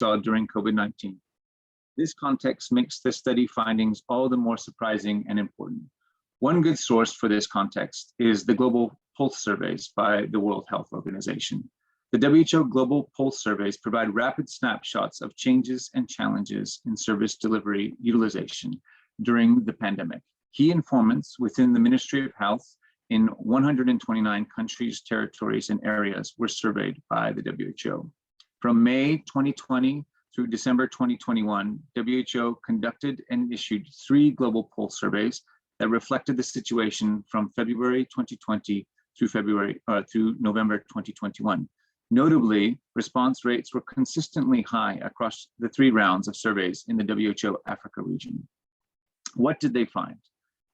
saw during COVID-19. This context makes the study findings all the more surprising and important. One good source for this context is the Global Pulse Surveys by the World Health Organization. The WHO Global Pulse Surveys provide rapid snapshots of changes and challenges in service delivery utilization during the pandemic. Key informants within the Ministry of Health in 129 countries, territories, and areas were surveyed by the WHO. From May 2020 through December 2021, WHO conducted and issued 3 global pulse surveys that reflected the situation from February 2020 through November 2021. Notably, response rates were consistently high across the 3 rounds of surveys in the WHO Africa region. What did they find?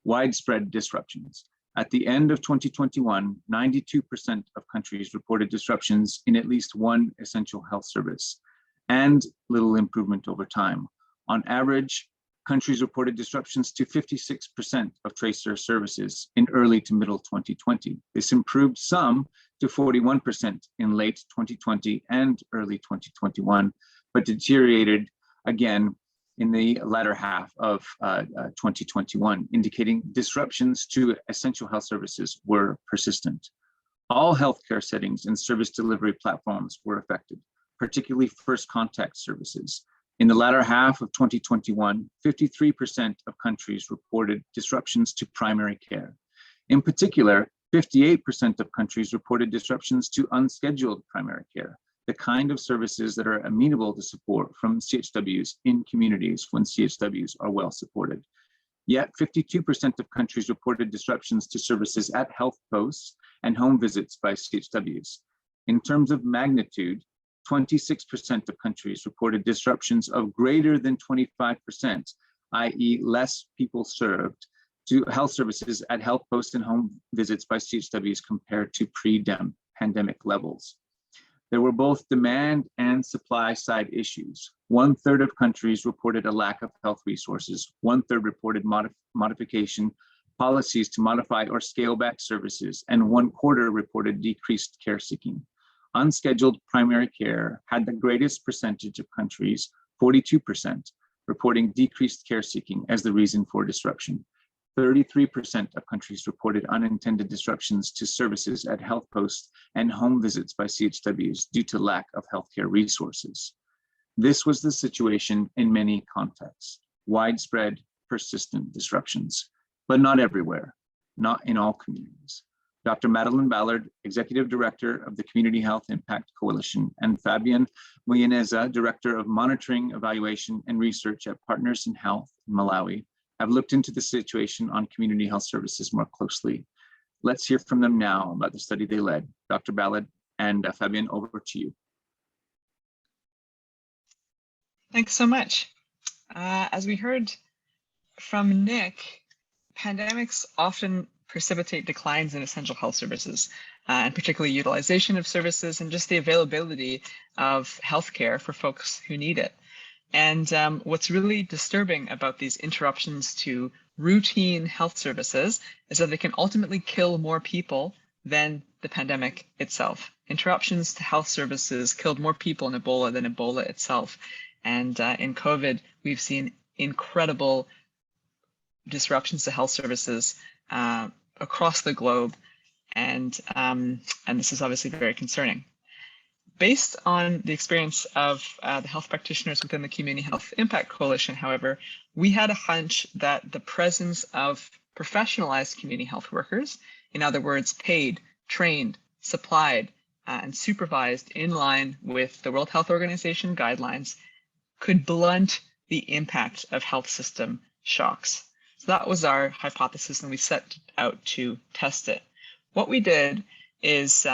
Widespread disruptions. At the end of 2021, 92% of countries reported disruptions in at least one essential health service, and little improvement over time. On average, countries reported disruptions to 56% of tracer services in early to middle 2020. This improved some to 41% in late 2020 and early 2021, but deteriorated again in the latter half of 2021, indicating disruptions to essential health services were persistent. All healthcare settings and service delivery platforms were affected, particularly first contact services. In the latter half of 2021, 53% of countries reported disruptions to primary care. In particular, 58% of countries reported disruptions to unscheduled primary care, the kind of services that are amenable to support from CHWs in communities when CHWs are well supported. Yet 52% of countries reported disruptions to services at health posts and home visits by CHWs. In terms of magnitude, 26% of countries reported disruptions of greater than 25%, i.e. less people served, to health services at health posts and home visits by CHWs compared to pre-pandemic levels. There were both demand and supply side issues. 1/3 of countries reported a lack of health resources. 1/3 reported modification policies to modify or scale back services, and 1/4 reported decreased care seeking. Unscheduled primary care had the greatest percentage of countries, 42%, reporting decreased care seeking as the reason for disruption. 33% of countries reported unintended disruptions to services at health posts and home visits by CHWs due to lack of healthcare resources. This was the situation in many contexts, widespread, persistent disruptions, but not everywhere, not in all communities. Dr. Madeline Ballard, Executive Director of the Community Health Impact Coalition, and Fabian Muyeneza, Director of Monitoring, Evaluation, and Research at Partners in Health in Malawi, have looked into the situation on community health services more closely. Let's hear from them now about the study they led. Dr. Ballard and Fabian, over to you. Thanks so much. As we heard from Nick, pandemics often precipitate declines in essential health services, and particularly utilization of services and just the availability of healthcare for folks who need it. And what's really disturbing about these interruptions to routine health services is that they can ultimately kill more people than the pandemic itself. Interruptions to health services killed more people in Ebola than Ebola itself. And in COVID, we've seen incredible disruptions to health services across the globe. And this is obviously very concerning. Based on the experience of the health practitioners within the Community Health Impact Coalition, however, we had a hunch that the presence of professionalized community health workers, in other words, paid, trained, supplied, and supervised in line with the World Health Organization guidelines, could blunt the impact of health system shocks. So that was our hypothesis, and we set out to test it. What we did is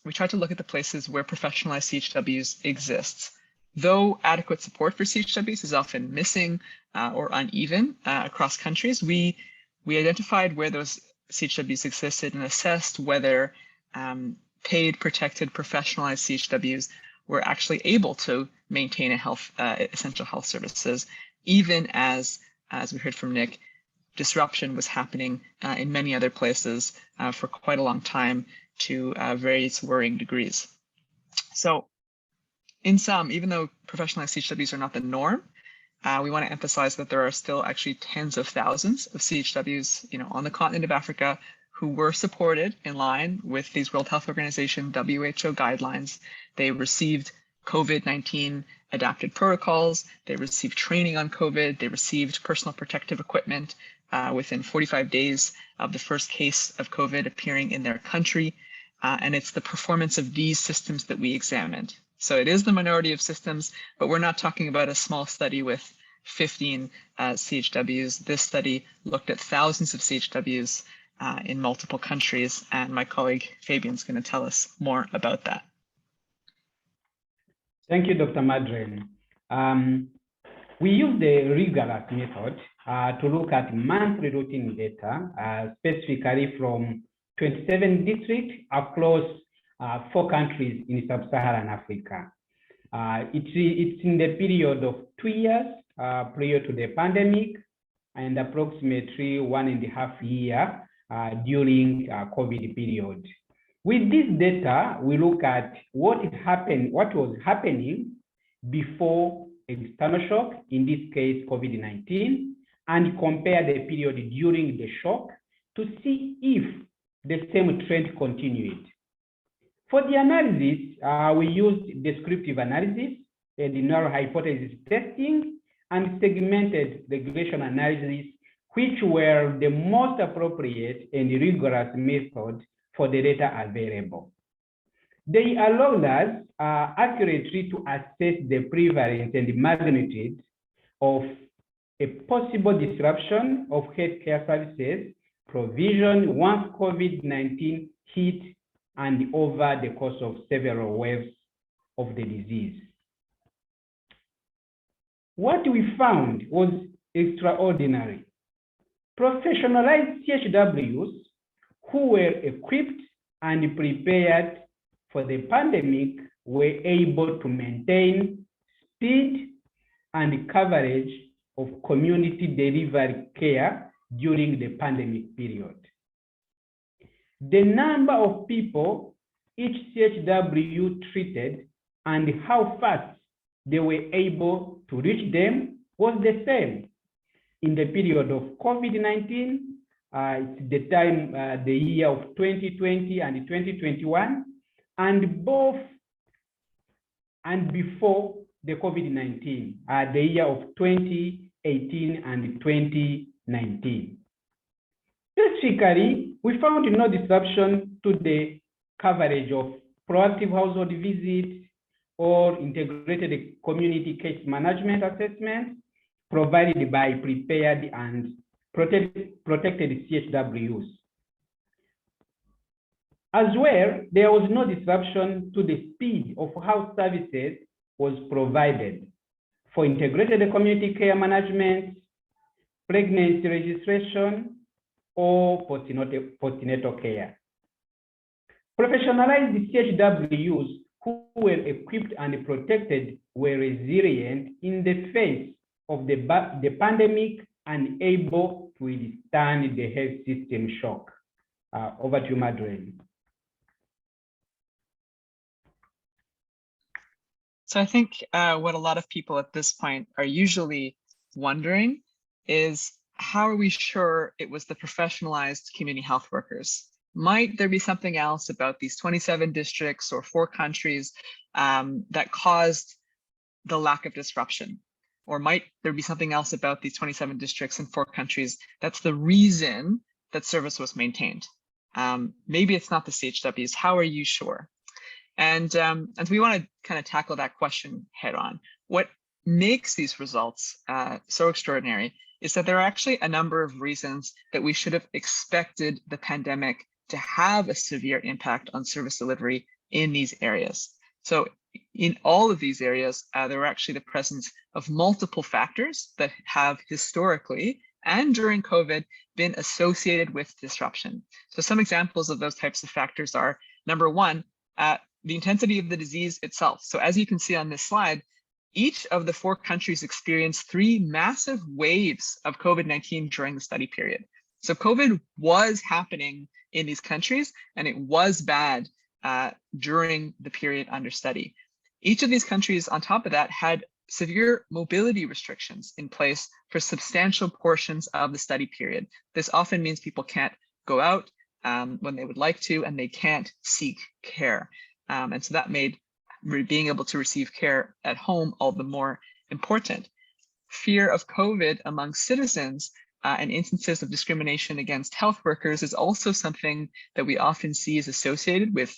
we tried to look at the places where professionalized CHWs exists. Though adequate support for CHWs is often missing or uneven across countries, we identified where those CHWs existed and assessed whether paid, protected, professionalized CHWs were actually able to maintain essential health services, even as we heard from Nick, disruption was happening in many other places for quite a long time to various worrying degrees. So In sum, even though professionalized CHWs are not the norm, we want to emphasize that there are still actually tens of thousands of CHWs, on the continent of Africa who were supported in line with these World Health Organization WHO guidelines. They received COVID-19 adapted protocols. They received training on COVID. They received personal protective equipment within 45 days of the first case of COVID appearing in their country. And it's the performance of these systems that we examined. So it is the minority of systems, but we're not talking about a small study with 15 CHWs. This study looked at thousands of CHWs in multiple countries, and my colleague Fabian's going to tell us more about that. Thank you, Dr. Madren. We use the rigorous method to look at monthly routine data, specifically from 27 districts across 4 countries in sub-Saharan Africa. It's in the period of 2 years prior to the pandemic and approximately 1.5 years during COVID period. With this data, we look at what was happening before external shock, in this case COVID-19, and compare the period during the shock to see if the same trend continued. For the analysis, we used descriptive analysis and null hypothesis testing and segmented regression analysis, which were the most appropriate and rigorous method for the data available. They allowed us accurately to assess the prevalence and the magnitude of a possible disruption of healthcare services provision once COVID-19 hit and over the course of several waves of the disease. What we found was extraordinary. Professionalized CHWs who were equipped and prepared for the pandemic were able to maintain speed and coverage of community delivery care during the pandemic period. The number of people each CHW treated and how fast they were able to reach them was the same. In the period of COVID-19, it's the time, the year of 2020 and 2021, and both and before the COVID-19, the year of 2018 and 2019. Specifically, we found no disruption to the coverage of proactive household visits or integrated community case management assessment provided by prepared and protected CHWs. As well, there was no disruption to the speed of how services was provided for integrated community care management, pregnancy registration, or postnatal care. Professionalized CHWs who were equipped and protected were resilient in the face of the pandemic and able to withstand the health system shock. Over to you, Madren. So I think what a lot of people at this point are usually wondering is, how are we sure it was the professionalized community health workers? Might there be something else about these 27 districts or 4 countries that caused the lack of disruption? Or might there be something else about these 27 districts and 4 countries that's the reason that service was maintained? Maybe it's not the CHWs. How are you sure? And we want to kind of tackle that question head on. What makes these results so extraordinary is that there are actually a number of reasons that we should have expected the pandemic to have a severe impact on service delivery in these areas. So in all of these areas, there were actually the presence of multiple factors that have historically and during COVID been associated with disruption. So some examples of those types of factors are, number one, the intensity of the disease itself. So as you can see on this slide, each of the 4 countries experienced 3 massive waves of COVID-19 during the study period. So COVID was happening in these countries, and it was bad during the period under study. Each of these countries, on top of that, had severe mobility restrictions in place for substantial portions of the study period. This often means people can't go out when they would like to, and they can't seek care. And so that made being able to receive care at home all the more important. Fear of COVID among citizens and instances of discrimination against health workers is also something that we often see is associated with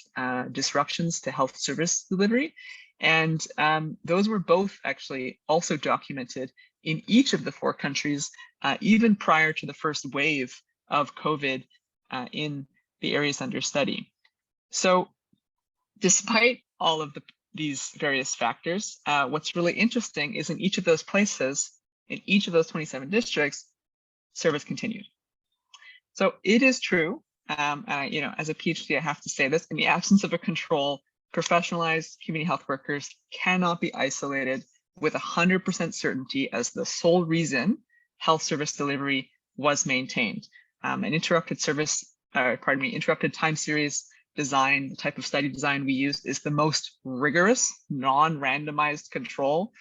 disruptions to health service delivery. And those were both actually also documented in each of the 4 countries, even prior to the first wave of COVID in the areas under study. So despite all of these various factors, what's really interesting is in each of those places, in each of those 27 districts, service continued. So it is true, as a PhD, I have to say this, in the absence of a control, professionalized community health workers cannot be isolated with 100% certainty as the sole reason health service delivery was maintained. An interrupted time series design, the type of study design we used, is the most rigorous, non-randomized control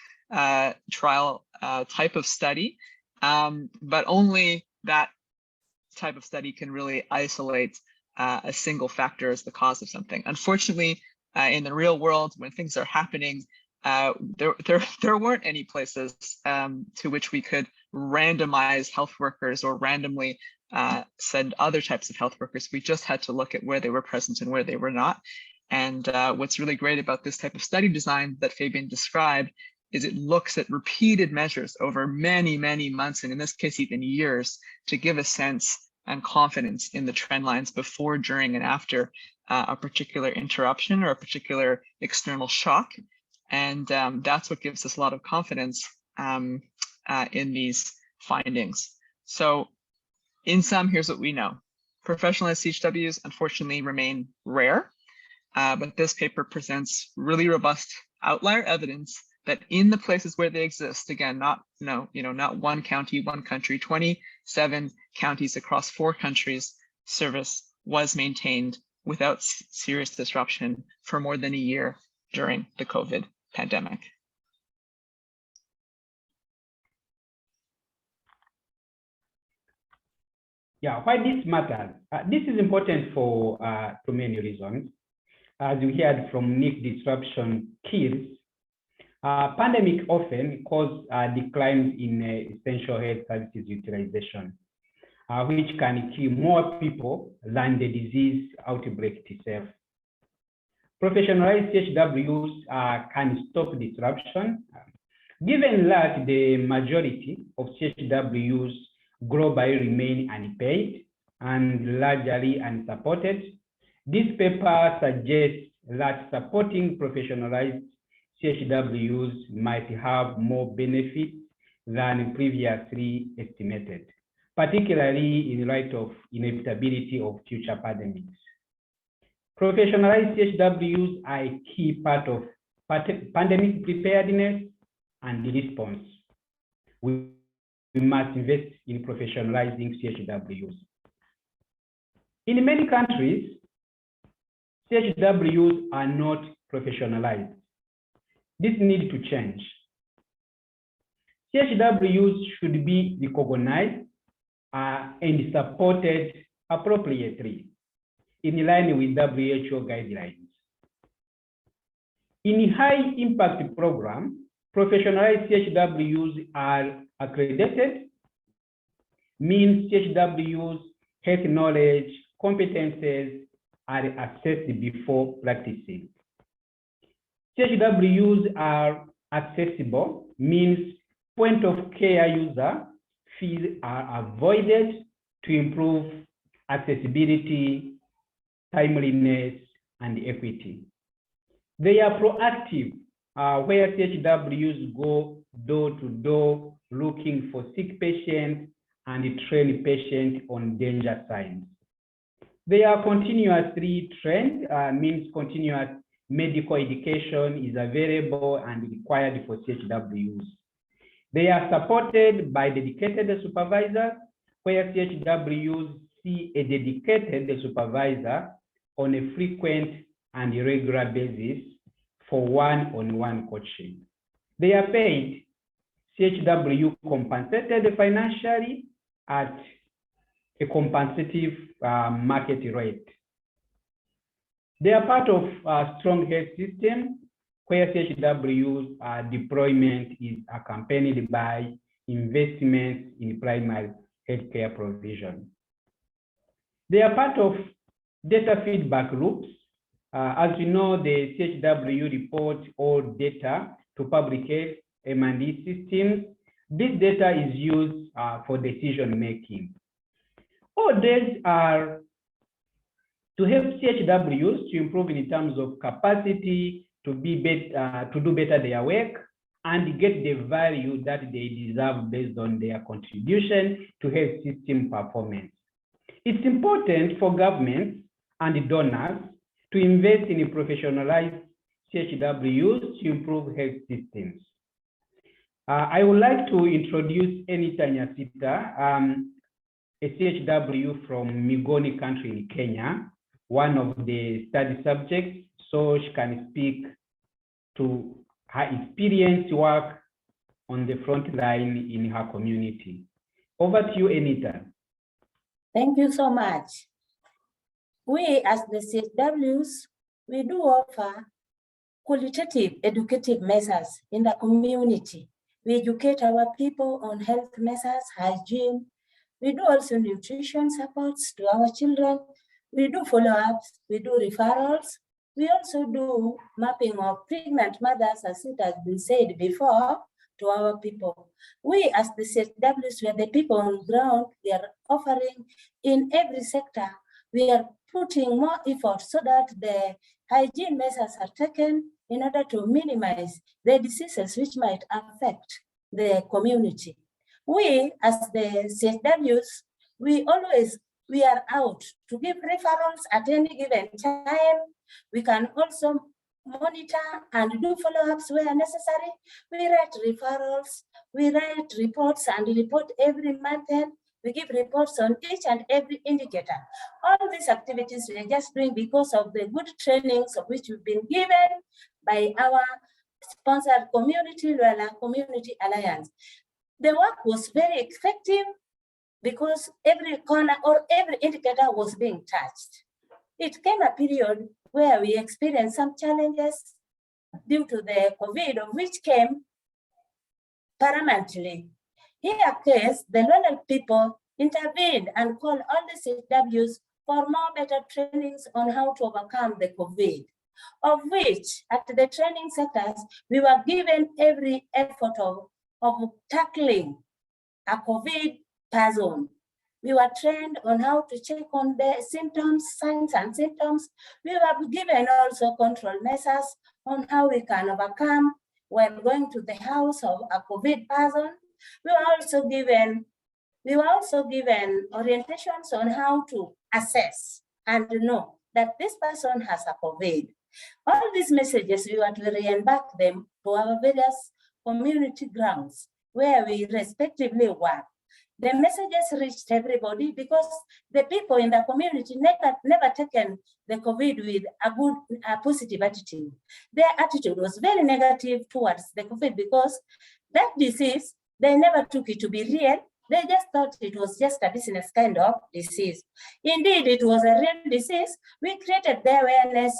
trial type of study, but only that type of study can really isolate a single factor as the cause of something. Unfortunately, in the real world, when things are happening, there weren't any places to which we could randomize health workers or randomly send other types of health workers. We just had to look at where they were present and where they were not. And what's really great about this type of study design that Fabian described is it looks at repeated measures over many, many months, and in this case, even years, to give a sense and confidence in the trend lines before, during, and after a particular interruption or a particular external shock. And that's what gives us a lot of confidence in these findings. So in sum, here's what we know. Professionalized CHWs unfortunately remain rare, but this paper presents really robust outlier evidence that in the places where they exist, again, not one county, one country, 27 counties across 4 countries, service was maintained without serious disruption for more than a year during the COVID pandemic. Yeah, why this matters? This is important for many reasons. As we heard from Nick, disruption kills. Pandemic often cause declines in essential health services utilization, which can kill more people than the disease outbreak itself. Professionalized CHWs can stop disruption. Given that the majority of CHWs globally remain unpaid and largely unsupported, this paper suggests that supporting professionalized CHWs might have more benefits than previously estimated, particularly in light of inevitability of future pandemics. Professionalized CHWs are a key part of pandemic preparedness and response. We must invest in professionalizing CHWs. In many countries, CHWs are not professionalized. This needs to change. CHWs should be recognized and supported appropriately in line with WHO guidelines. In high impact programs, professionalized CHWs are accredited, means CHWs' health knowledge, competences are assessed before practicing. CHWs are accessible, means point of care user fees are avoided to improve accessibility, timeliness, and equity. They are proactive, where CHWs go door to door looking for sick patients and train patients on danger signs. They are continuously trained, means continuous medical education is available and required for CHWs. They are supported by dedicated supervisors, where CHWs see a dedicated supervisor on a frequent and regular basis for one-on-one coaching. They are paid CHW compensated financially at a compensative market rate. They are part of a strong health system where CHW's deployment is accompanied by investments in primary healthcare provision. They are part of data feedback loops. As you know, the CHW report all data to public health M&E systems. This data is used for decision making. All these are to help CHWs to improve in terms of capacity to do better their work and get the value that they deserve based on their contribution to health system performance. It's important for governments and donors to invest in professionalized CHWs to improve health systems. I would like to introduce Anita Nyasita, a CHW from Migoni country in Kenya, one of the study subjects, so she can speak to her experience work on the front line in her community. Over to you, Anita. Thank you so much. We as the CHWs, we do offer qualitative educative measures in the community. We educate our people on health measures, hygiene. We do also nutrition supports to our children. We do follow-ups, we do referrals. We also do mapping of pregnant mothers, as it has been said before, to our people. We as the CHWs, we are the people on ground. We are offering in every sector. We are putting more effort so that the hygiene measures are taken in order to minimize the diseases which might affect the community. We as the CHWs, we are out to give referrals at any given time. We can also monitor and do follow-ups where necessary. We write referrals, we write reports and report every month. We give reports on each and every indicator. All these activities we are just doing because of the good trainings of which we've been given by our sponsored community, Luala Community Alliance. The work was very effective because every corner or every indicator was being touched. It came a period where we experienced some challenges due to the COVID, of which came permanently. Here, case, the local people intervened and called all the CHWs for more better trainings on how to overcome the COVID, of which at the training sectors, we were given every effort of tackling a COVID person. We were trained on how to check on the symptoms, signs and symptoms. We were given also control measures on how we can overcome when going to the house of a COVID person. We were also given orientations on how to assess and know that this person has a COVID. All these messages, we were to re-embark them to our various community grounds where we respectively work. The messages reached everybody because the people in the community never taken the COVID with a positive attitude. Their attitude was very negative towards the COVID because that disease, they never took it to be real. They just thought it was just a business kind of disease. Indeed, it was a real disease. We created the awareness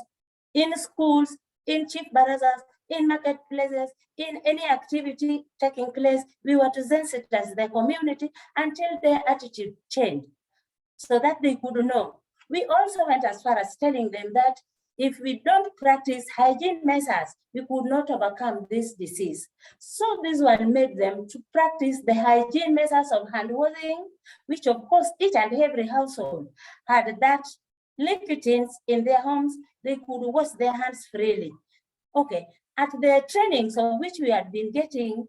in schools, in chief barazas, in marketplaces, in any activity taking place. We were to sensitize the community until their attitude changed so that they could know. We also went as far as telling them that if we don't practice hygiene measures, we could not overcome this disease. So this one made them to practice the hygiene measures of hand washing, which of course each and every household had that liquidins in their homes. They could wash their hands freely. Okay, at the trainings of which we had been getting,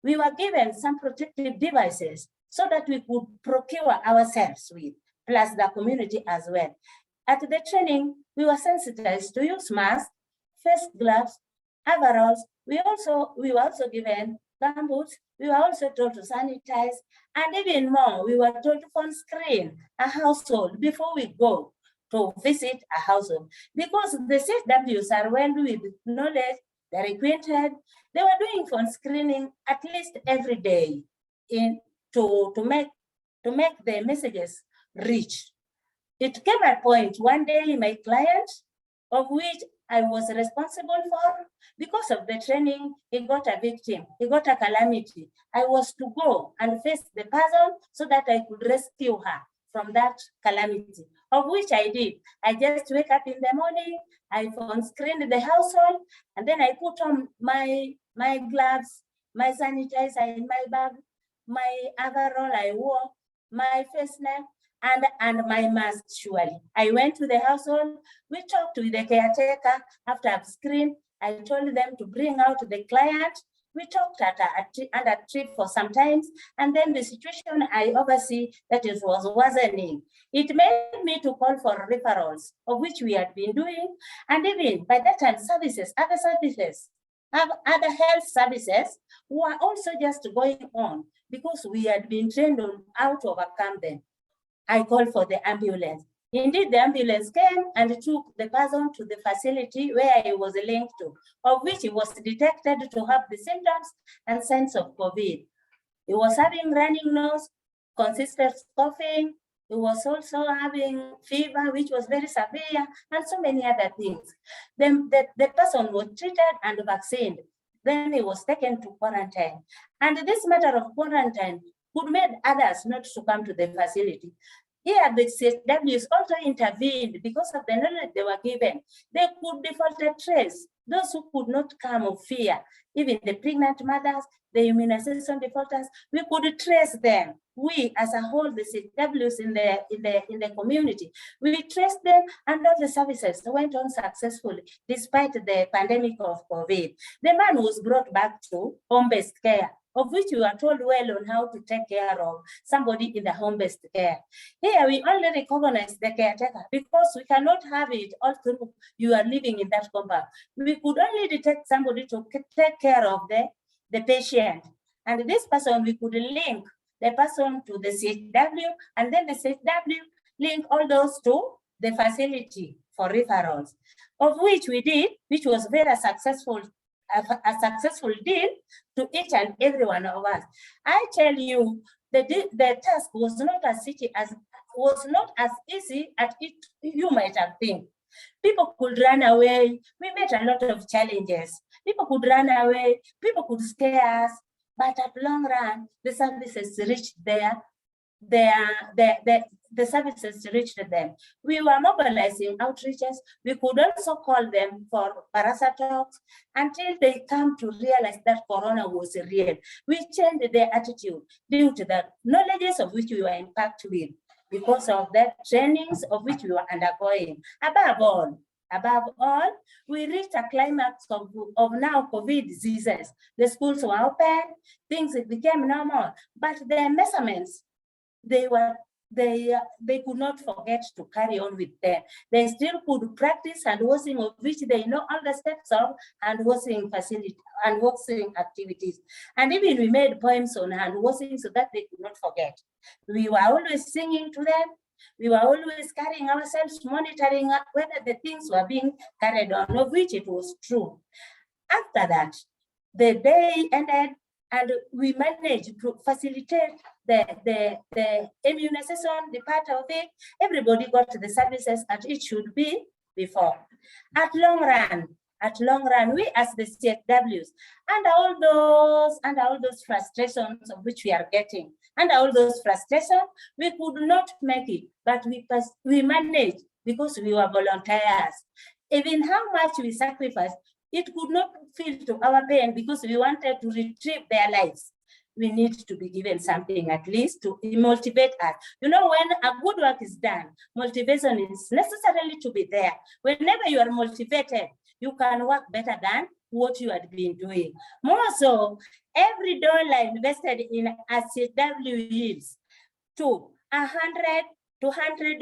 we were given some protective devices so that we could procure ourselves with, plus the community as well. At the training, we were sensitized to use masks, face gloves, overalls. We were also given gumboots. We were also told to sanitize, and even more, we were told to phone screen a household before we go to visit a household, because the CHWs are well with knowledge, they're acquainted. They were doing phone screening at least every day to make the messages reach. It came a point one day, my client, of which I was responsible for, because of the training, he got a victim, he got a calamity. I was to go and face the person so that I could rescue her from that calamity, of which I did. I just wake up in the morning, I phone screened the household, and then I put on my gloves, my sanitizer in my bag, my overall I wore, my face net, and my mask, surely. I went to the household, we talked with the caretaker. After I've screened, I told them to bring out the client. We talked under a trip for some time, and then the situation I oversee that it was worsening. It made me to call for referrals, of which we had been doing, and even by that time, other health services were also just going on because we had been trained on how to overcome them. I called for the ambulance. Indeed, the ambulance came and took the person to the facility where he was linked to, of which he was detected to have the symptoms and signs of COVID. He was having running nose, consistent coughing. He was also having fever, which was very severe, and so many other things. Then the person was treated and vaccinated. Then he was taken to quarantine. And this matter of quarantine could make others not to come to the facility. Here, the CHWs also intervened because of the knowledge they were given. They could default a trace. Those who could not come of fear, even the pregnant mothers, the immunization defaulters, we could trace them. We, as a whole, the CHWs in the community, we traced them, and all the services went on successfully despite the pandemic of COVID. The man was brought back to home-based care, of which we are told well on how to take care of somebody in the home-based care. Here, we only recognize the caretaker because we cannot have it all through you are living in that compound. We could only detect somebody to take care of the patient. And this person, we could link the person to the CHW, and then the CHW link all those to the facility for referrals, of which we did, which was very successful, a successful deal to each and every one of us. I tell you, the task was not as easy as you might have think. People could run away. We met a lot of challenges. People could run away. People could scare us. But at long run, the services reached the services reached them. We were mobilizing outreaches. We could also call them for Barasa talks until they come to realize that Corona was real. We changed their attitude due to the knowledge of which we were impacted with, because of the trainings of which we were undergoing. Above all, we reached a climax of now COVID diseases. The schools were open, things became normal, but the measurements, they could not forget to carry on with them. They still could practice hand washing, of which they know all the steps of hand washing facility and washing activities. And even we made poems on hand washing so that they could not forget. We were always singing to them. We were always carrying ourselves, monitoring whether the things were being carried on, of which it was true. After that, the day ended, and we managed to facilitate the immunization, the part of it. Everybody got the services as it should be before. At long run, we as the CHWs, and all those frustrations of which we are getting, and all those frustrations, we could not make it, but we managed because we were volunteers. Even how much we sacrificed, it could not feel to our pain because we wanted to retrieve their lives. We need to be given something at least to motivate us. You know, when a good work is done, motivation is necessarily to be there. Whenever you are motivated, you can work better than what you had been doing. More so, every dollar invested in a CHW yields to $100 to $100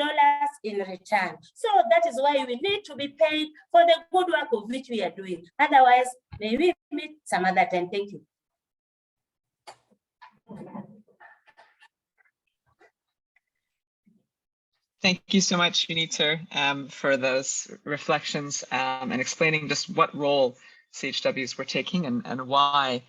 in return. So that is why we need to be paid for the good work of which we are doing. Otherwise, may we meet some other time. Thank you. Thank you so much, Unita, for those reflections and explaining just what role CHWs were taking and why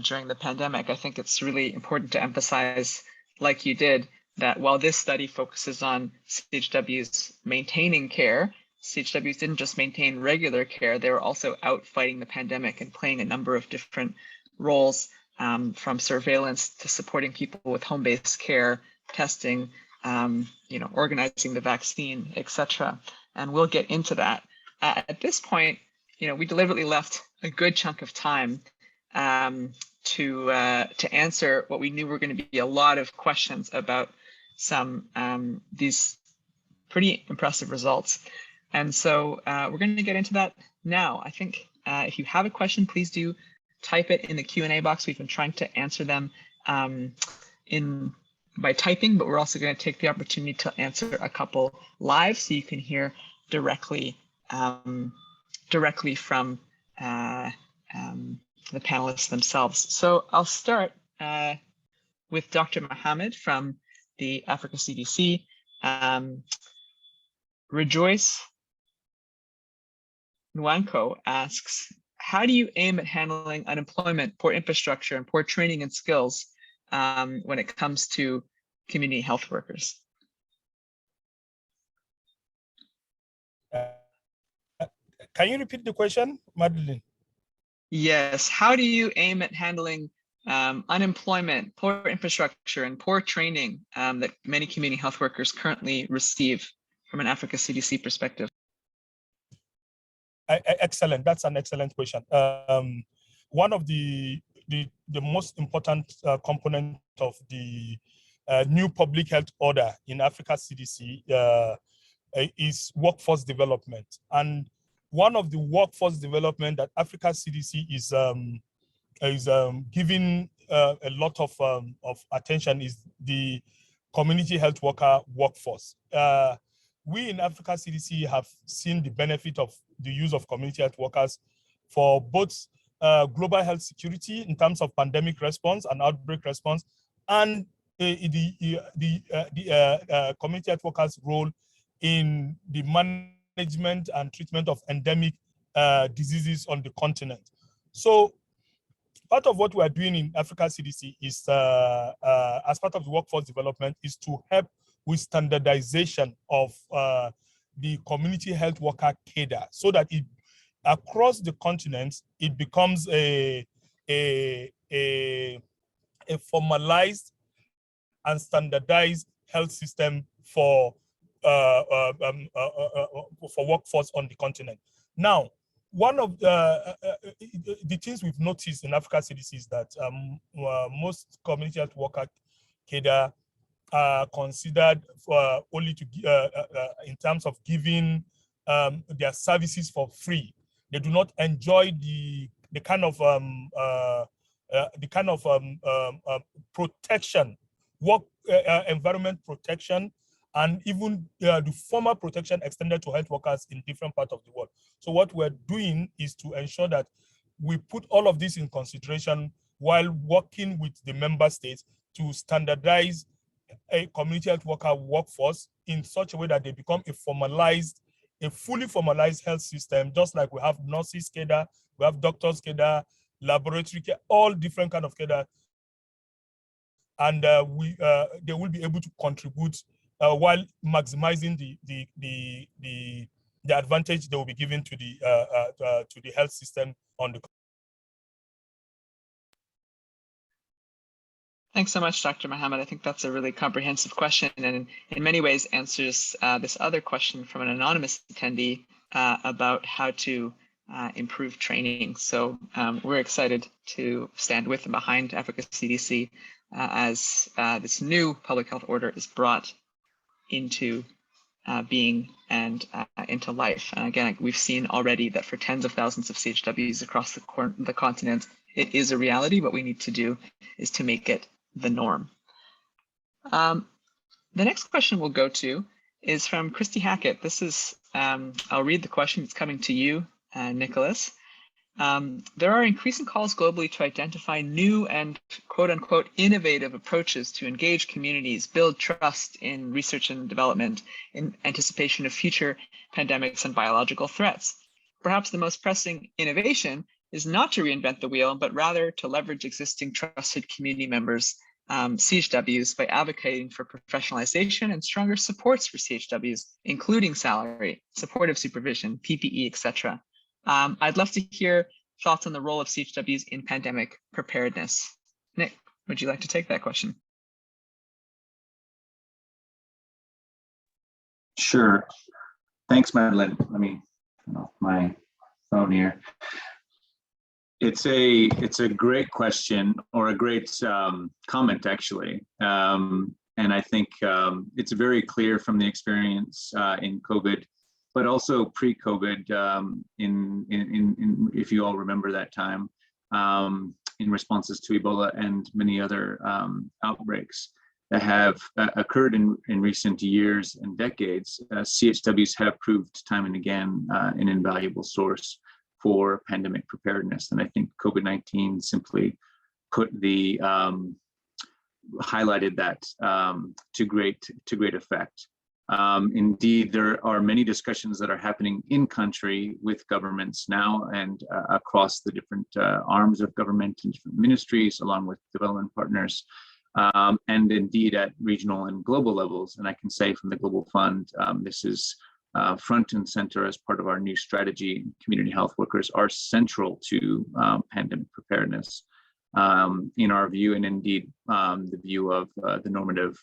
during the pandemic. I think it's really important to emphasize, like you did, that while this study focuses on CHWs maintaining care, CHWs didn't just maintain regular care, they were also out fighting the pandemic and playing a number of different roles, from surveillance to supporting people with home-based care, testing, organizing the vaccine, etc. And we'll get into that. At this point, we deliberately left a good chunk of time to answer what we knew were going to be a lot of questions about some these pretty impressive results. And so we're going to get into that now. I think if you have a question, please do type it in the Q&A box. We've been trying to answer them by typing, but we're also going to take the opportunity to answer a couple live so you can hear directly from the panelists themselves. So I'll start with Dr. Mohammed from the Africa CDC. Rejoice Nwanko asks, how do you aim at handling unemployment, poor infrastructure, and poor training and skills when it comes to community health workers? Can you repeat the question, Madeline? Yes. How do you aim at handling unemployment, poor infrastructure, and poor training that many community health workers currently receive from an Africa CDC perspective? Excellent. That's an excellent question. One of the most important component of the new public health order in Africa CDC is workforce development. And one of the workforce development that Africa CDC is giving a lot of attention is the community health worker workforce. We in Africa CDC have seen the benefit of the use of community health workers for both global health security in terms of pandemic response and outbreak response, and the community health workers' role in the management and treatment of endemic diseases on the continent. So part of what we are doing in Africa CDC is, as part of the workforce development, is to help with standardization of the community health worker cadre, so that it across the continent it becomes a formalized and standardized health system for workforce on the continent. Now, one of the things we've noticed in Africa CDC is that most community health worker cadre are considered only to in terms of giving their services for free. They do not enjoy the kind of protection, work environment protection, and even the formal protection extended to health workers in different parts of the world. So what we're doing is to ensure that we put all of this in consideration while working with the member states to standardize a community health worker workforce in such a way that they become a fully formalized health system, just like we have nurses cadre, we have doctors cadre, laboratory care, all different kind of cadre, and they will be able to contribute while maximizing the advantage they will be given to the health system on the. Thanks so much, Dr. Mohammed. I think that's a really comprehensive question, and in many ways answers this other question from an anonymous attendee about how to improve training. So we're excited to stand with and behind Africa CDC as this new public health order is brought into being and into life. And again, we've seen already that for tens of thousands of CHWs across the continent, it is a reality. What we need to do is to make it the norm. The next question we'll go to is from Christy Hackett. This is, I'll read the question. It's coming to you, Nicholas. There are increasing calls globally to identify new and quote unquote innovative approaches to engage communities, build trust in research and development in anticipation of future pandemics and biological threats. Perhaps the most pressing innovation is not to reinvent the wheel, but rather to leverage existing trusted community members, CHWs, by advocating for professionalization and stronger supports for CHWs, including salary, supportive supervision, PPE, etc. I'd love to hear thoughts on the role of CHWs in pandemic preparedness. Nick, would you like to take that question? Sure. Thanks, Madeline. Let me turn off my phone here. It's a great question, or a great comment, actually. And I think it's very clear from the experience in COVID, but also pre-COVID, if you all remember that time, in responses to Ebola and many other outbreaks that have occurred in recent years and decades. CHWs have proved time and again an invaluable source for pandemic preparedness. And I think COVID-19 simply highlighted that to great effect. Indeed, there are many discussions that are happening in country with governments now and across the different arms of government and different ministries, along with development partners, and indeed at regional and global levels. And I can say from the Global Fund, this is front and center as part of our new strategy. Community health workers are central to pandemic preparedness. In our view, and indeed the view of the normative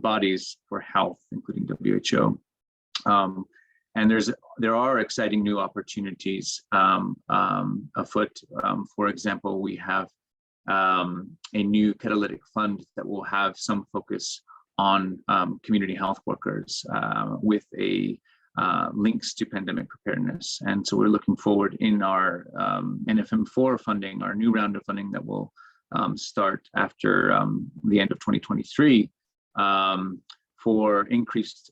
bodies for health, including WHO. And there are exciting new opportunities afoot. For example, we have a new catalytic fund that will have some focus on community health workers with a links to pandemic preparedness. And so we're looking forward in our NFM4 funding, our new round of funding that will start after the end of 2023 for increased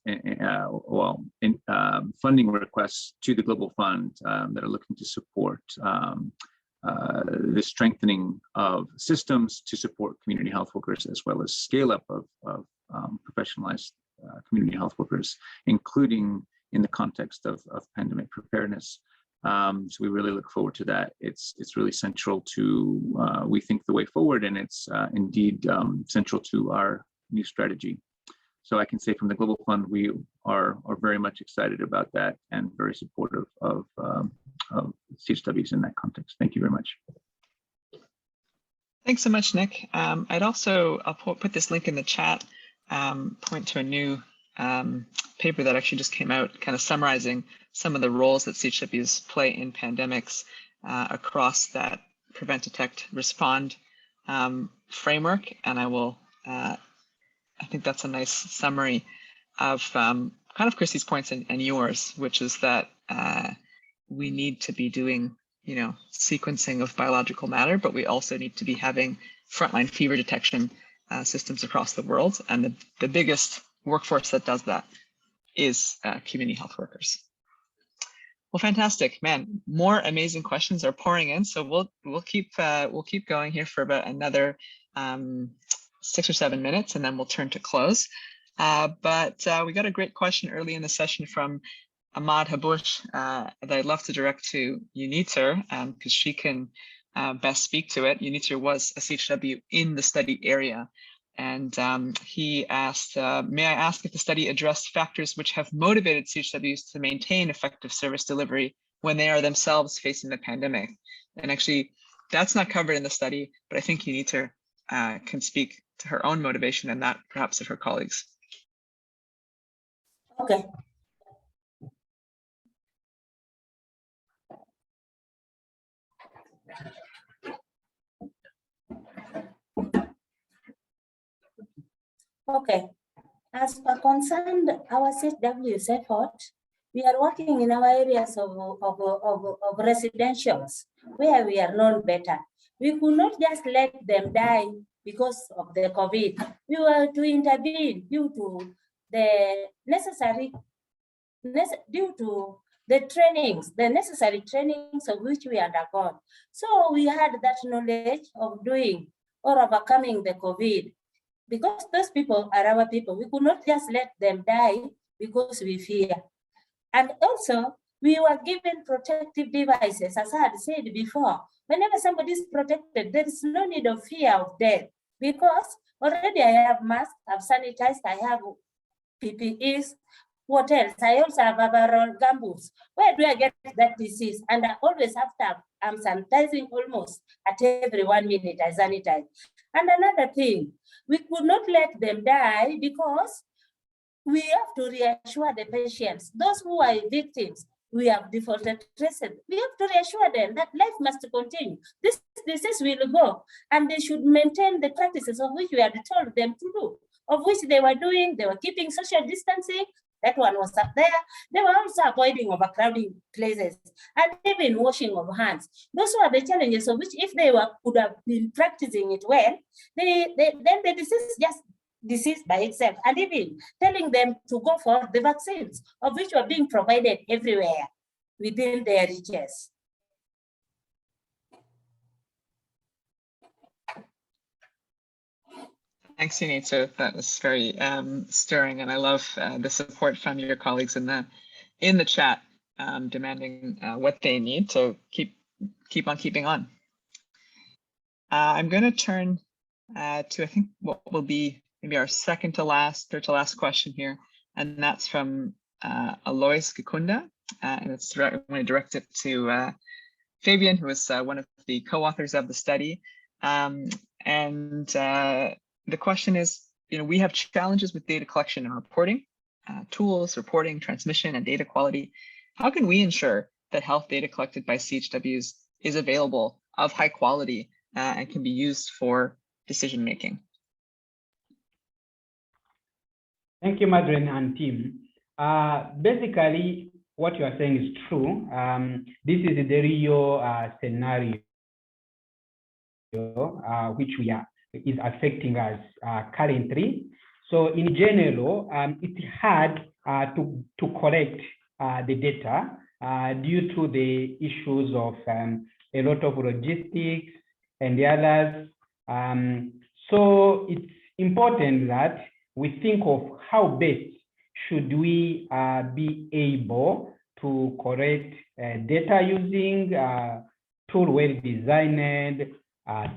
funding requests to the Global Fund that are looking to support the strengthening of systems to support community health workers, as well as scale up of professionalized community health workers, including in the context of pandemic preparedness. So we really look forward to that. It's really central to, we think, the way forward, and it's indeed central to our new strategy. So I can say from the Global Fund, we are very much excited about that and very supportive of CHWs in that context. Thank you very much. Thanks so much, Nick. I'll put this link in the chat, point to a new paper that actually just came out, kind of summarizing some of the roles that CHWs play in pandemics across that prevent, detect, respond framework. And I think that's a nice summary of kind of Chrissy's points and yours, which is that we need to be doing, sequencing of biological matter, but we also need to be having frontline fever detection systems across the world. And the biggest workforce that does that is community health workers. Well, fantastic, man. More amazing questions are pouring in, so we'll keep going here for about another 6 or 7 minutes, and then we'll turn to close. But we got a great question early in the session from Ahmad Habush that I'd love to direct to Uniter, because she can best speak to it. Uniter was a CHW in the study area. And he asked, may I ask if the study addressed factors which have motivated CHWs to maintain effective service delivery when they are themselves facing the pandemic? And actually, that's not covered in the study, but I think Uniter can speak to her own motivation and that perhaps of her colleagues. Okay. Okay, as per concerned our CHW's effort, we are working in our areas of residentials where we are known better. We could not just let them die because of the COVID. We were to intervene due to the the trainings, the necessary trainings of which we undergone. So we had that knowledge of doing or overcoming the COVID, because those people are our people. We could not just let them die because we fear. And also, we were given protective devices, as I had said before. Whenever somebody is protected, there is no need of fear of death, because already I have masks, I've sanitized, I have PPEs. What else? I also have overall gumboots. Where do I get that disease? And I always after I'm sanitizing almost at every 1 minute, I sanitize. And another thing, we could not let them die because we have to reassure the patients, those who are victims. We have defaulted tracing. We have to reassure them that life must continue. This disease will go, and they should maintain the practices of which we had told them to do, of which they were doing. They were keeping social distancing. That one was up there. They were also avoiding overcrowding places and even washing of hands. Those were the challenges of which, if they could have been practicing it well, then the disease just disease by itself, and even telling them to go for the vaccines, of which were being provided everywhere within their reaches. Thanks, Unita. That was very stirring, and I love the support from your colleagues in the chat, demanding what they need to keep on keeping on. I'm going to turn to, I think, what will be maybe our third to last question here, and that's from Alois Gikunda, and I'm going to direct it to Fabian, who is one of the co-authors of the study. The question is, we have challenges with data collection and reporting, tools, reporting, transmission, and data quality. How can we ensure that health data collected by CHWs is available, of high quality, and can be used for decision making? Thank you, Madeleine and team. Basically, what you are saying is true. This is the real scenario which is affecting us currently. So in general, it's hard to collect the data due to the issues of a lot of logistics and the others. So it's important that we think of how best should we be able to collect data using tool well designed,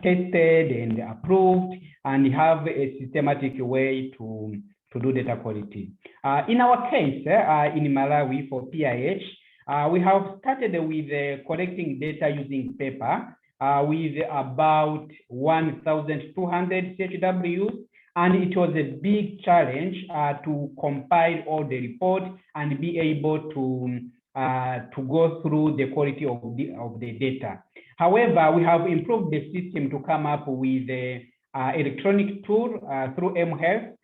tested and approved, and have a systematic way to do data quality. In our case, in Malawi for PIH, we have started with collecting data using paper with about 1,200 CHWs, and it was a big challenge to compile all the reports and be able to go through the quality of the data. However, we have improved the system to come up with an electronic tool through mHealth,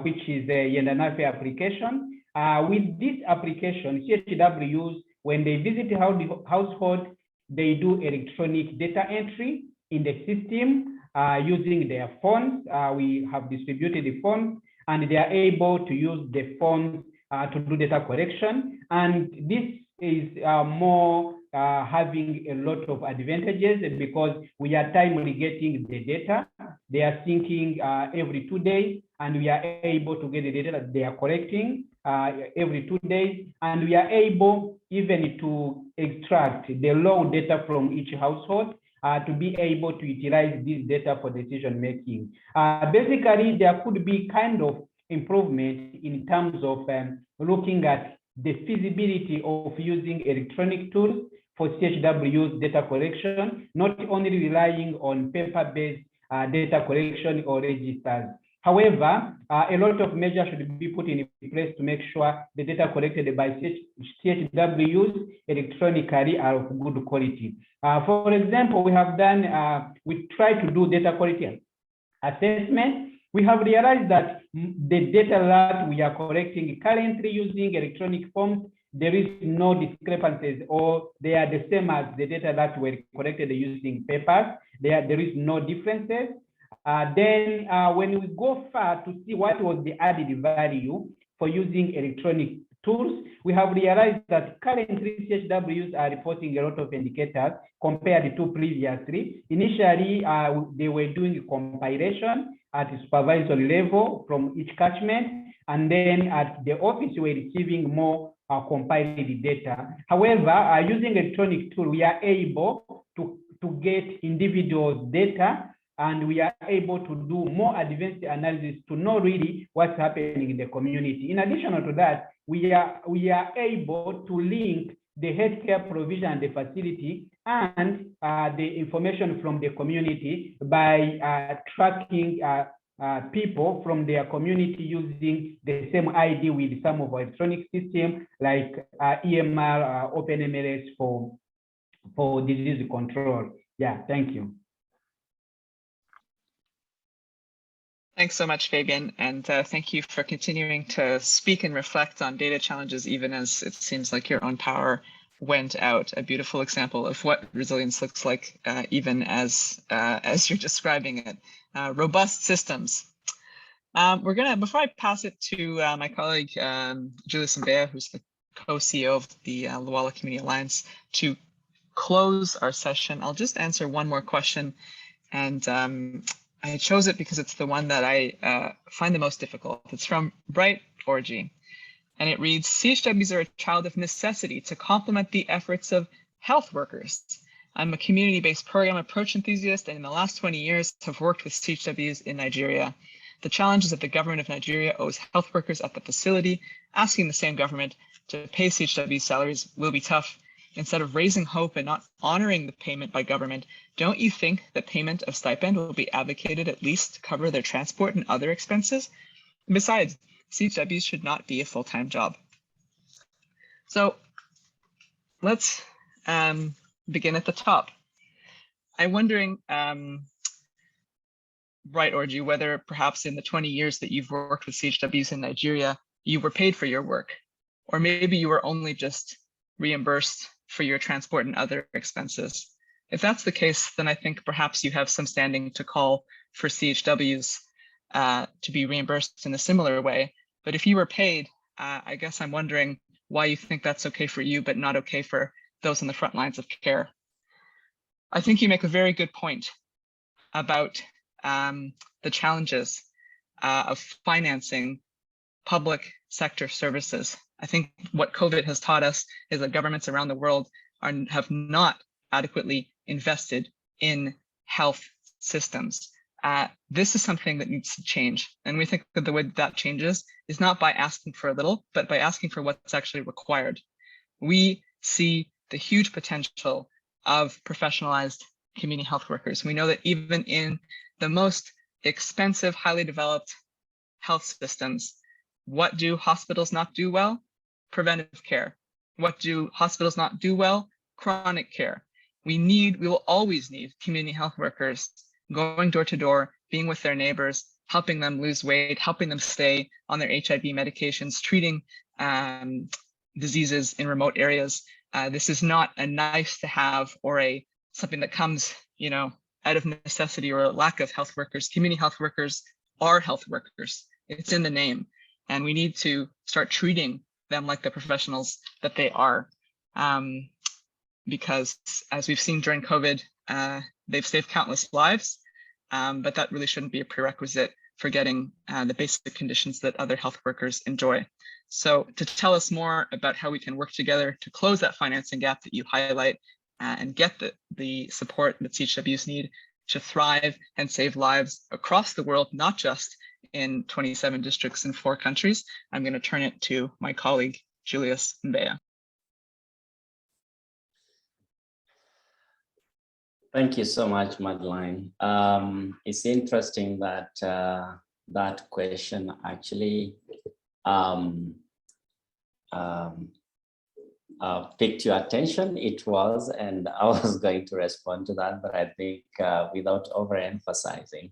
which is a Yendanafe application. With this application, CHWs, when they visit the household, they do electronic data entry in the system using their phones. We have distributed the phones, and they are able to use the phones to do data collection. And this is more having a lot of advantages, because we are timely getting the data. They are syncing every 2 days, and we are able to get the data that they are collecting every 2 days, and we are able even to extract the raw data from each household to be able to utilize this data for decision making. Basically, there could be kind of improvement in terms of looking at the feasibility of using electronic tools for CHW's data collection, not only relying on paper-based data collection or registers. However, a lot of measures should be put in place to make sure the data collected by CHWs electronically are of good quality. For example, we try to do data quality assessment. We have realized that the data that we are collecting currently using electronic forms, there is no discrepancies, or they are the same as the data that were collected using papers. There is no differences. Then when we go far to see what was the added value for using electronic tools, we have realized that currently CHWs are reporting a lot of indicators compared to previously. Initially, they were doing compilation at supervisory level from each catchment, and then at the office, we're receiving more compiled data. However, using electronic tool, we are able to get individual data, and we are able to do more advanced analysis to know really what's happening in the community. In addition to that, we are able to link the healthcare provision and the facility and the information from the community by tracking people from their community using the same ID with some of our electronic systems like EMR, OpenMLS for disease control. Yeah, thank you. Thanks so much, Fabian, and thank you for continuing to speak and reflect on data challenges, even as it seems like your own power went out. A beautiful example of what resilience looks like, even as you're describing it. Robust systems. Before I pass it to my colleague, Julius Mbea, who's the co-CEO of the Luala Community Alliance, to close our session, I'll just answer one more question. And I chose it because it's the one that I find the most difficult. It's from Bright Orgy, and it reads, CHWs are a child of necessity to complement the efforts of health workers. I'm a community-based program approach enthusiast, and in the last 20 years have worked with CHWs in Nigeria. The challenge is that the government of Nigeria owes health workers at the facility. Asking the same government to pay CHW salaries will be tough. Instead of raising hope and not honoring the payment by government, don't you think that payment of stipend will be advocated at least to cover their transport and other expenses? And besides, CHWs should not be a full-time job. So let's begin at the top. I'm wondering, Bright Orgy, whether perhaps in the 20 years that you've worked with CHWs in Nigeria, you were paid for your work, or maybe you were only just reimbursed for your transport and other expenses. If that's the case, then I think perhaps you have some standing to call for CHWs to be reimbursed in a similar way. But if you were paid, I guess I'm wondering why you think that's okay for you, but not okay for those on the front lines of care. I think you make a very good point about the challenges of financing public sector services. I think what COVID has taught us is that governments around the world have not adequately invested in health systems. This is something that needs to change. And we think that the way that changes is not by asking for a little, but by asking for what's actually required. We see the huge potential of professionalized community health workers. We know that even in the most expensive, highly developed health systems, what do hospitals not do well? Preventive care. What do hospitals not do well? Chronic care. We will always need community health workers going door to door, being with their neighbors, helping them lose weight, helping them stay on their HIV medications, treating diseases in remote areas. This is not a nice to have or something that comes, out of necessity or a lack of health workers. Community health workers are health workers. It's in the name. And we need to start treating them like the professionals that they are. Because as we've seen during COVID, they've saved countless lives, but that really shouldn't be a prerequisite for getting the basic conditions that other health workers enjoy. So to tell us more about how we can work together to close that financing gap that you highlight and get the support that CHWs need to thrive and save lives across the world, not just in 27 districts in 4 countries, I'm going to turn it to my colleague, Julius Mbea. Thank you so much, Madeline. It's interesting that that question actually piqued your attention. It was, and I was going to respond to that, but I think without overemphasizing,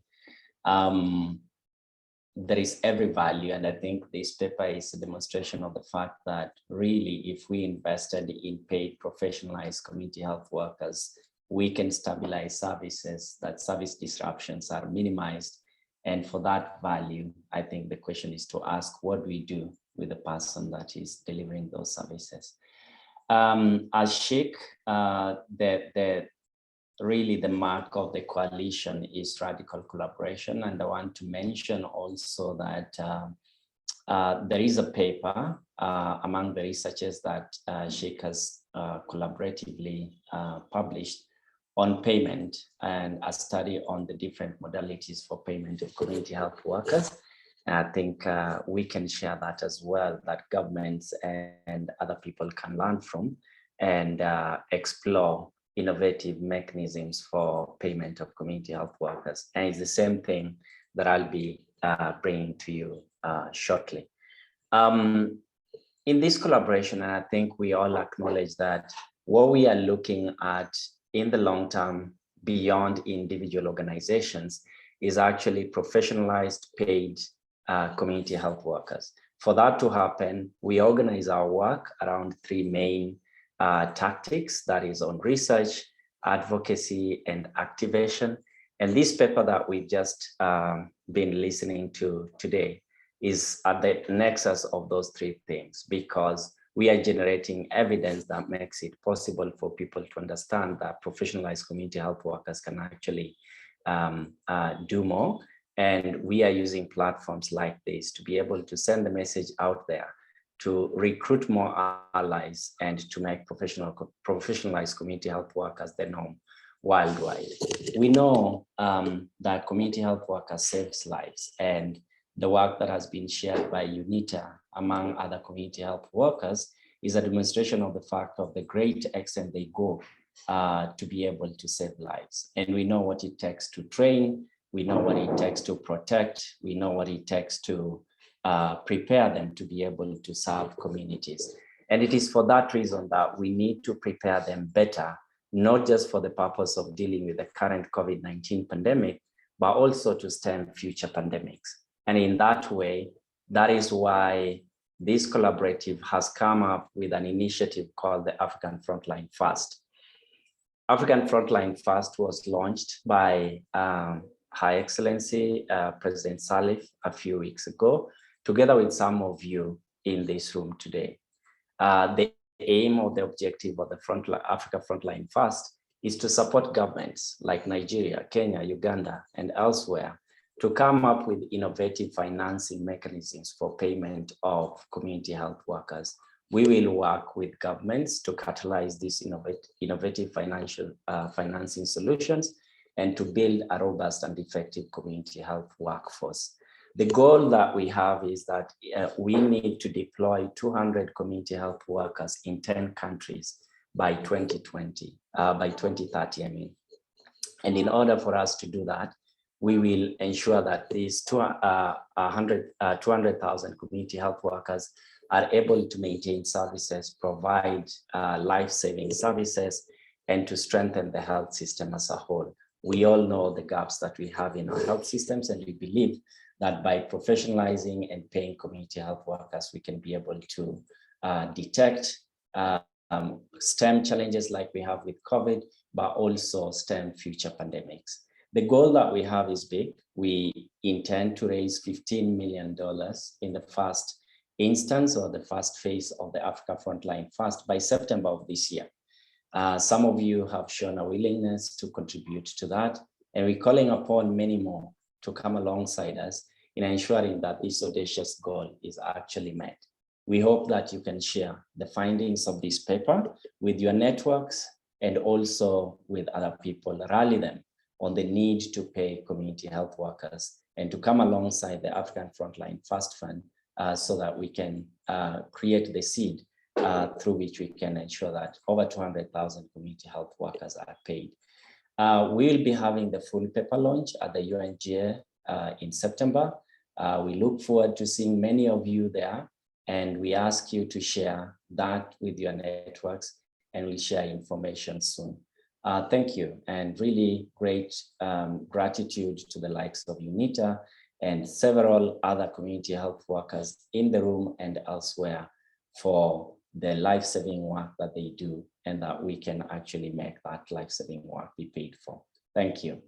there is every value. And I think this paper is a demonstration of the fact that really, if we invested in paid professionalized community health workers, we can stabilize services, that service disruptions are minimized. And for that value, I think the question is to ask, what do we do with the person that is delivering those services. As SHIC, really the mark of the coalition is radical collaboration. And I want to mention also that there is a paper among the researchers that SHIC has collaboratively published on payment, and a study on the different modalities for payment of community health workers. And I think we can share that as well, that governments and other people can learn from and explore innovative mechanisms for payment of community health workers. And it's the same thing that I'll be bringing to you shortly. In this collaboration, and I think we all acknowledge that what we are looking at in the long term beyond individual organizations is actually professionalized paid community health workers. For that to happen, we organize our work around three main tactics, that is on research, advocacy, and activation. And this paper that we've just been listening to today is at the nexus of those three things, because we are generating evidence that makes it possible for people to understand that professionalized community health workers can actually do more. And we are using platforms like this to be able to send the message out there, to recruit more allies, and to make professionalized community health workers the norm worldwide. We know that community health workers saves lives, and the work that has been shared by UNITA among other community health workers is a demonstration of the fact of the great extent they go to be able to save lives. And we know what it takes to train, we know what it takes to protect, we know what it takes to prepare them to be able to serve communities. And it is for that reason that we need to prepare them better, not just for the purpose of dealing with the current COVID-19 pandemic, but also to stem future pandemics. And in that way, that is why this collaborative has come up with an initiative called the African Frontline First. African Frontline First was launched by High Excellency President Salif a few weeks ago, together with some of you in this room today. The aim or the objective of the Africa Frontline First is to support governments like Nigeria, Kenya, Uganda, and elsewhere to come up with innovative financing mechanisms for payment of community health workers. We will work with governments to catalyze these innovative financing solutions and to build a robust and effective community health workforce. The goal that we have is that we need to deploy 200 community health workers in 10 countries by 2030, I mean. And in order for us to do that, we will ensure that these 200,000 community health workers are able to maintain services, provide life-saving services, and to strengthen the health system as a whole. We all know the gaps that we have in our health systems, and we believe that by professionalizing and paying community health workers, we can be able to detect stem challenges like we have with COVID, but also stem future pandemics. The goal that we have is big. We intend to raise $15 million in the first instance or the first phase of the Africa Frontline First by September of this year. Some of you have shown a willingness to contribute to that, and we're calling upon many more to come alongside us in ensuring that this audacious goal is actually met. We hope that you can share the findings of this paper with your networks and also with other people, rally them on the need to pay community health workers and to come alongside the African Frontline First Fund so that we can create the seed through which we can ensure that over 200,000 community health workers are paid. We'll be having the full paper launch at the UNGA in September. We look forward to seeing many of you there, and we ask you to share that with your networks, and we'll share information soon. Thank you, and really great gratitude to the likes of UNITA and several other community health workers in the room and elsewhere for the life-saving work that they do, and that we can actually make that life-saving work be paid for. Thank you.